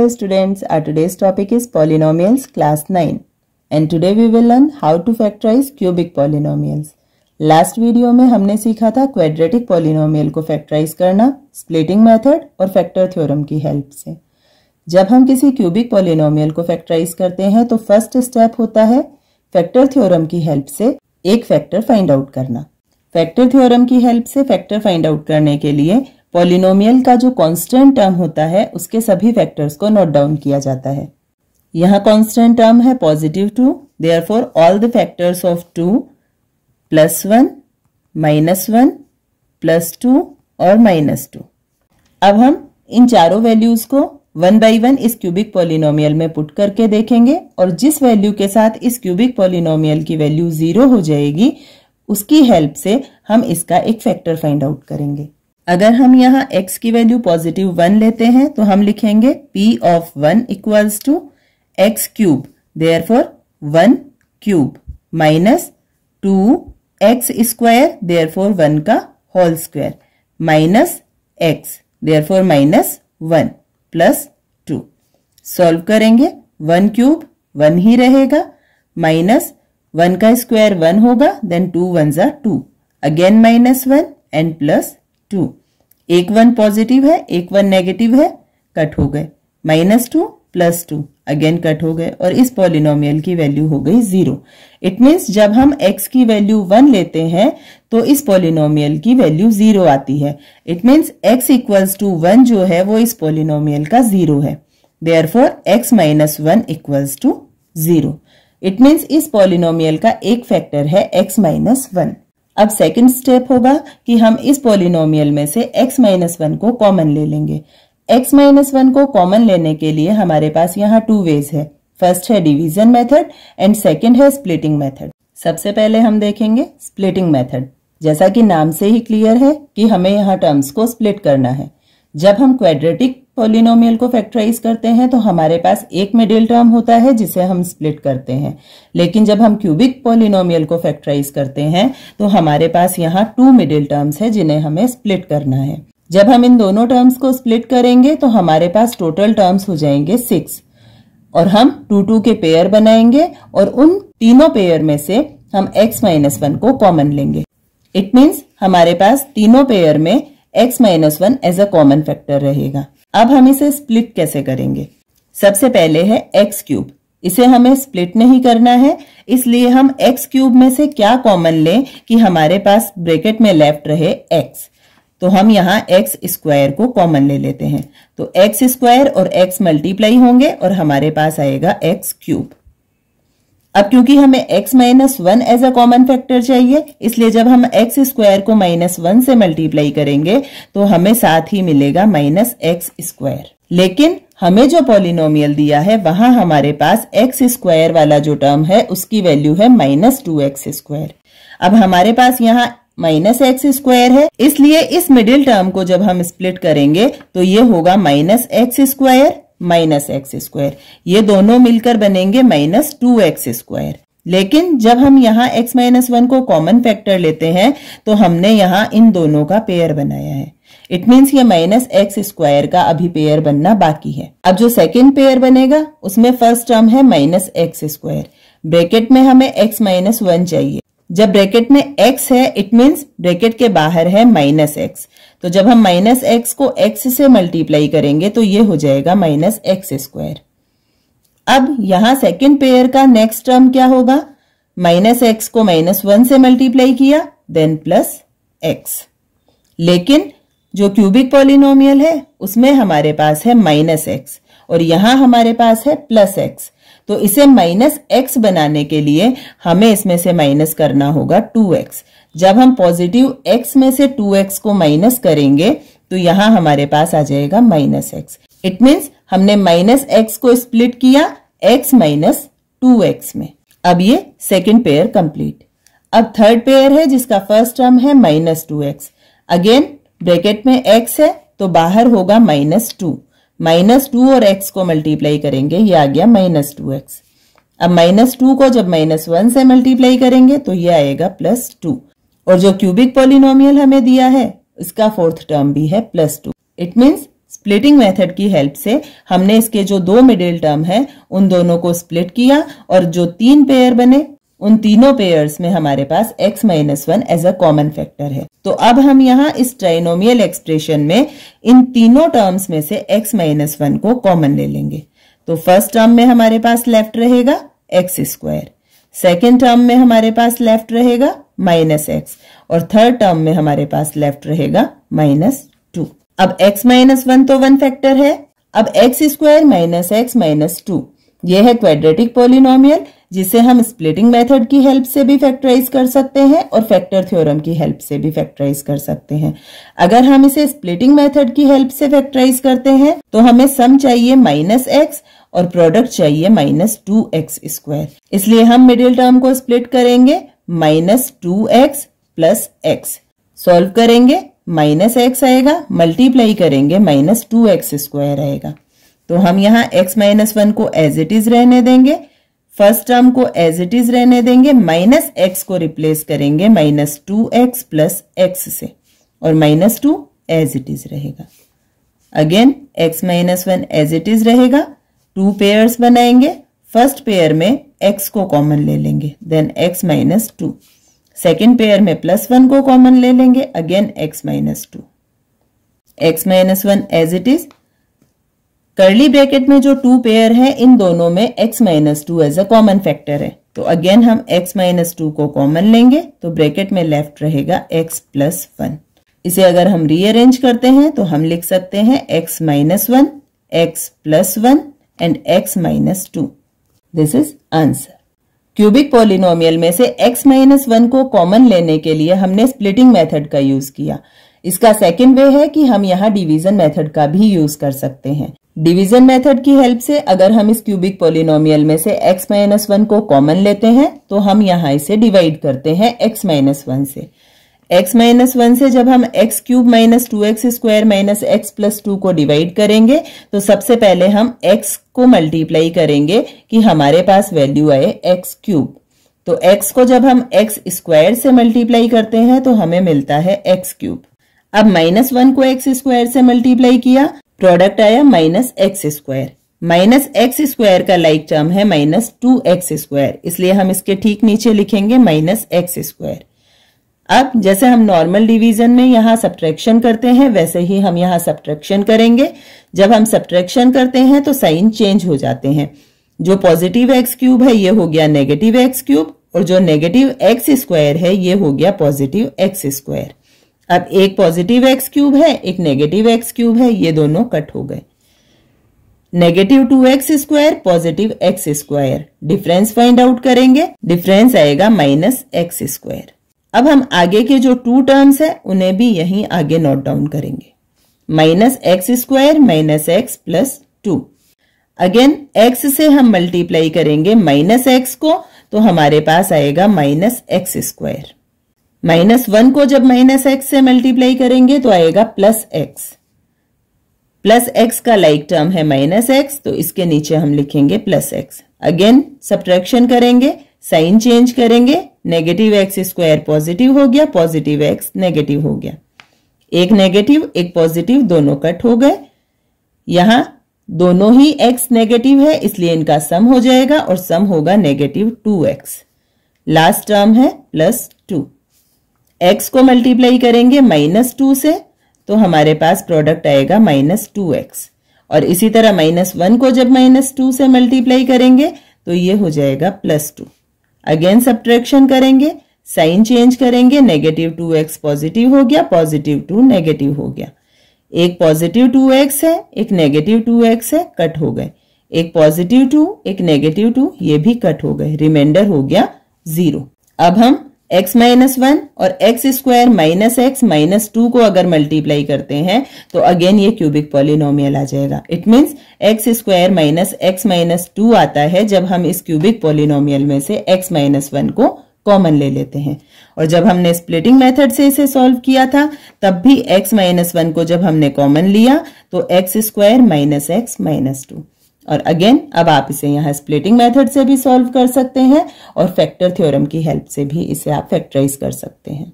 Hello students, our today's topic is polynomials class 9 and today we will learn how to factorize cubic polynomials. Last video में हमने सीखा था quadratic polynomial को factorise करना splitting method और factor theorem की help से। जब हम किसी क्यूबिक पॉलिनोमियल को फैक्टराइज करते हैं तो फर्स्ट स्टेप होता है फैक्टर थ्योरम की हेल्प से एक फैक्टर फाइंड आउट करना। फैक्टर थ्योरम की हेल्प से फैक्टर फाइंड आउट करने के लिए पॉलिनोमियल का जो कांस्टेंट टर्म होता है उसके सभी फैक्टर्स को नोट डाउन किया जाता है। यहाँ कांस्टेंट टर्म है positive 2, therefore all the factors of 2 +1 -1 +2 और -2। अब हम इन चारों वैल्यूज को 1 बाय 1 इस क्यूबिक पॉलिनोमियल में पुट करके देखेंगे और जिस वैल्यू के साथ इस क्यूबिक पॉलिनोमियल की वैल्यू 0 हो जाएगी उसकी हेल्प से हम इसका एक फैक्टर फाइंड आउट करेंगे। अगर हम यहाँ x की वैल्यू पॉजिटिव 1 लेते हैं तो हम लिखेंगे p of 1 equals to x cube, therefore 1 cube minus 2x square, therefore 1 का whole square minus x, therefore -1 plus 2। Solve करेंगे 1 क्यूब 1 ही रहेगा, माइनस 1 का स्क्वायर 1 होगा, then 2 1s are 2, again -1 and plus 2। एक 1 पॉजिटिव है एक 1 नेगेटिव है, कट हो गए, -2 प्लस 2 अगेन कट हो गए और इस पॉलिनोमियल की वैल्यू हो गई 0। इट मीन्स जब हम x की वैल्यू 1 लेते हैं तो इस पॉलिनोमियल की वैल्यू 0 आती है। It means x equals to 1 जो है वो इस पॉलिनोमियल का 0 है, therefore x -1 equals to 0। It means इस पॉलिनोमियल का एक फैक्टर है x -1। अब सेकंड स्टेप होगा कि हम इस पॉलिनोमियल में से x -1 को कॉमन ले लेंगे। x -1 को कॉमन लेने के लिए हमारे पास यहाँ 2 वेज है। फर्स्ट है डिवीजन मेथड एंड सेकंड है स्प्लिटिंग मेथड। सबसे पहले हम देखेंगे स्प्लिटिंग मेथड। जैसा कि नाम से ही क्लियर है कि हमें यहाँ टर्म्स को स्प्लिट करना है। जब हम क्वाड्रेटिक पॉलिनोमियल को फैक्टराइज करते हैं तो हमारे पास एक मिडिल टर्म होता है जिसे हम स्प्लिट करते हैं, लेकिन जब हम क्यूबिक पॉलिनोमियल को फैक्टराइज करते हैं तो हमारे पास यहाँ 2 मिडिल टर्म्स है जिन्हें हमें स्प्लिट करना है। जब हम इन दोनों टर्म्स को स्प्लिट करेंगे तो हमारे पास टोटल टर्म्स हो जाएंगे 6 और हम 2 के पेयर बनाएंगे और उन तीनों पेयर में से हम x -1 को कॉमन लेंगे। इट मीन्स हमारे पास तीनों पेयर में x -1 as a common factor रहेगा। अब हम इसे स्प्लिट कैसे करेंगे? सबसे पहले है x क्यूब, इसे हमें स्प्लिट नहीं करना है, इसलिए हम x क्यूब में से क्या कॉमन लें कि हमारे पास ब्रैकेट में लेफ्ट रहे x। तो हम यहाँ x स्क्वायर को कॉमन ले लेते हैं, तो x स्क्वायर और x मल्टीप्लाई होंगे और हमारे पास आएगा x क्यूब। अब क्योंकि हमें x -1 as a common factor चाहिए, इसलिए जब हम x स्क्वायर को -1 से मल्टीप्लाई करेंगे तो हमें साथ ही मिलेगा -x स्क्वायर। लेकिन हमें जो पॉलिनोमियल दिया है वहां हमारे पास x स्क्वायर वाला जो टर्म है उसकी वैल्यू है -2x स्क्वायर। अब हमारे पास यहाँ -x स्क्वायर है, इसलिए इस मिडिल टर्म को जब हम स्प्लिट करेंगे तो ये होगा -x स्क्वायर -x स्क्वायर, ये दोनों मिलकर बनेंगे -2x स्क्वायर। लेकिन जब हम यहाँ x -1 को कॉमन फैक्टर लेते हैं तो हमने यहाँ इन दोनों का पेयर बनाया है। इट मीन्स ये -x स्क्वायर का अभी पेयर बनना बाकी है। अब जो सेकेंड पेयर बनेगा उसमें फर्स्ट टर्म है -x स्क्वायर, ब्रैकेट में हमें x -1 चाहिए। जब ब्रैकेट में x है इट मीन्स ब्रैकेट के बाहर है -x, तो जब हम -x को x से मल्टीप्लाई करेंगे तो ये हो जाएगा -x स्क्वायर। अब यहाँ सेकेंड पेयर का नेक्स्ट टर्म क्या होगा? -x को -1 से मल्टीप्लाई किया देन प्लस x। लेकिन जो क्यूबिक पॉलिनोमियल है उसमें हमारे पास है -x और यहाँ हमारे पास है +x, तो इसे -x बनाने के लिए हमें इसमें से माइनस करना होगा 2x। जब हम पॉजिटिव x में से 2x को माइनस करेंगे तो यहाँ हमारे पास आ जाएगा -x। इट मीन्स हमने -x को स्प्लिट किया x -2x में। अब ये सेकेंड पेयर कंप्लीट। अब थर्ड पेयर है जिसका फर्स्ट टर्म है -2x। अगेन ब्रैकेट में x है तो बाहर होगा -2, -2 और x को मल्टीप्लाई करेंगे, ये आ गया -2x। अब -2 को जब -1 से मल्टीप्लाई करेंगे तो ये आएगा +2 और जो क्यूबिक पॉलिनोमियल हमें दिया है इसका फोर्थ टर्म भी है +2। इट मीन्स स्प्लिटिंग मेथड की हेल्प से हमने इसके जो दो मिडिल टर्म है उन दोनों को स्प्लिट किया और जो तीन पेयर बने उन तीनों पेयर्स में हमारे पास x minus 1 as a common factor है। तो अब हम यहाँ इस ट्राइनोमियल एक्सप्रेशन में इन तीनों टर्म्स में से x माइनस 1 को कॉमन ले लेंगे। तो फर्स्ट टर्म में हमारे पास लेफ्ट रहेगा एक्स स्क्वायर, सेकेंड टर्म में हमारे पास लेफ्ट रहेगा माइनस एक्स और थर्ड टर्म में हमारे पास लेफ्ट रहेगा माइनस 2। अब x माइनस 1 तो वन फैक्टर है। अब x square minus x minus 2 यह है क्वाड्रेटिक पॉलिनोमियल जिसे हम स्प्लिटिंग मेथड की हेल्प से भी फैक्टराइज कर सकते हैं और फैक्टर थ्योरम की हेल्प से भी फैक्टराइज कर सकते हैं। अगर हम इसे स्प्लिटिंग मेथड की हेल्प से फैक्टराइज करते हैं तो हमें सम चाहिए माइनस एक्स और प्रोडक्ट चाहिए माइनस 2x स्क्वायर। इसलिए हम मिडिल टर्म को स्प्लिट करेंगे minus 2x plus x, solve करेंगे माइनस एक्स आएगा, मल्टीप्लाई करेंगे माइनस 2x स्क्वायर आएगा। तो हम यहाँ x माइनस 1 को एज इट इज रहने देंगे, फर्स्ट टर्म को एज इट इज रहने देंगे, माइनस x को रिप्लेस करेंगे माइनस 2x प्लस एक्स से और माइनस 2 एज इट इज रहेगा। Again x minus 1 as it is रहेगा, टू पेयर्स बनाएंगे, फर्स्ट पेयर में x को कॉमन ले लेंगे then x minus 2, second pair में प्लस 1 को कॉमन ले लेंगे again x minus 2, x minus 1 as it is. Curly bracket में जो टू पेयर है इन दोनों में x minus 2 as a common factor है। तो अगेन हम x माइनस 2 को कॉमन लेंगे तो ब्रैकेट में लेफ्ट रहेगा x प्लस 1। इसे अगर हम रीअरेंज करते हैं तो हम लिख सकते हैं x minus 1, x plus 1 and x minus 2। This is answer. Cubic polynomial में से x माइनस 1 को कॉमन लेने के लिए हमने स्प्लिटिंग मेथड का यूज किया। इसका सेकेंड वे है कि हम यहाँ डिवीजन मेथड का भी यूज कर सकते हैं। डिवीजन मेथड की हेल्प से अगर हम इस क्यूबिक पॉलिनोमियल में से x माइनस 1 को कॉमन लेते हैं तो हम यहाँ इसे डिवाइड करते हैं x माइनस 1 से। x माइनस 1 से जब हम x cube minus 2x square minus x plus 2 को डिवाइड करेंगे तो सबसे पहले हम x को मल्टीप्लाई करेंगे कि हमारे पास वैल्यू आए x क्यूब। तो x को जब हम x स्क्वायर से मल्टीप्लाई करते हैं तो हमें मिलता है x क्यूब। अब माइनस 1 को x स्क्वायर से मल्टीप्लाई किया, प्रोडक्ट आया minus x square. Minus x square का लाइक टर्म है माइनस 2x स्क्वायर, इसलिए हम इसके ठीक नीचे लिखेंगे माइनस एक्स स्क्वायर। अब जैसे हम नॉर्मल डिवीजन में यहाँ सब्ट्रैक्शन करते हैं वैसे ही हम यहाँ सब्ट्रैक्शन करेंगे। जब हम सब्ट्रैक्शन करते हैं तो साइन चेंज हो जाते हैं। जो पॉजिटिव एक्स क्यूब है ये हो गया नेगेटिव एक्स क्यूब और जो नेगेटिव एक्स स्क्वायर है ये हो गया पॉजिटिव एक्स स्क्वायर। अब एक पॉजिटिव एक्स क्यूब है एक नेगेटिव एक्स क्यूब है, ये दोनों कट हो गए। Negative 2x square positive x square, difference find out करेंगे, डिफरेंस आएगा माइनस एक्स स्क्वायर। अब हम आगे के जो टू टर्म्स है उन्हें भी यहीं आगे नोट डाउन करेंगे। Minus x square minus x plus 2। Again x से हम मल्टीप्लाई करेंगे माइनस एक्स को तो हमारे पास आएगा माइनस एक्स स्क्वायर। माइनस 1 को जब माइनस एक्स से मल्टीप्लाई करेंगे तो आएगा प्लस एक्स। प्लस एक्स का लाइक टर्म है माइनस एक्स तो इसके नीचे हम लिखेंगे प्लस एक्स। अगेन सब्ट्रैक्शन करेंगे, साइन चेंज करेंगे, नेगेटिव एक्स स्क्वायर पॉजिटिव हो गया, पॉजिटिव एक्स नेगेटिव हो गया। एक नेगेटिव एक पॉजिटिव दोनों कट हो गए। यहां दोनों ही x नेगेटिव है इसलिए इनका सम हो जाएगा और सम होगा नेगेटिव 2x। लास्ट टर्म है प्लस 2। x को मल्टीप्लाई करेंगे माइनस 2 से तो हमारे पास प्रोडक्ट आएगा माइनस 2x और इसी तरह माइनस 1 को जब माइनस 2 से मल्टीप्लाई करेंगे तो ये हो जाएगा प्लस 2। अगेन सब्ट्रैक्शन करेंगे, साइन चेंज करेंगे, नेगेटिव 2x पॉजिटिव हो गया, पॉजिटिव 2 नेगेटिव हो गया। एक पॉजिटिव 2x है एक नेगेटिव 2x है, कट हो गए। एक पॉजिटिव 2 एक नेगेटिव 2 ये भी कट हो गए, रिमाइंडर हो गया 0। अब हम x माइनस 1 और x square minus x minus 2 को अगर मल्टीप्लाई करते हैं तो अगेन ये क्यूबिक पॉलिनोमियल आ जाएगा। It means x square minus x minus 2 आता है जब हम इस क्यूबिक पॉलिनोमियल में से x माइनस 1 को कॉमन ले लेते हैं। और जब हमने स्प्लिटिंग मेथड से इसे सॉल्व किया था तब भी x माइनस 1 को जब हमने कॉमन लिया तो x square minus x minus 2। और अगेन अब आप इसे यहाँ स्प्लिटिंग मेथड से भी सॉल्व कर सकते हैं और फैक्टर थ्योरम की हेल्प से भी इसे आप फैक्टराइज कर सकते हैं।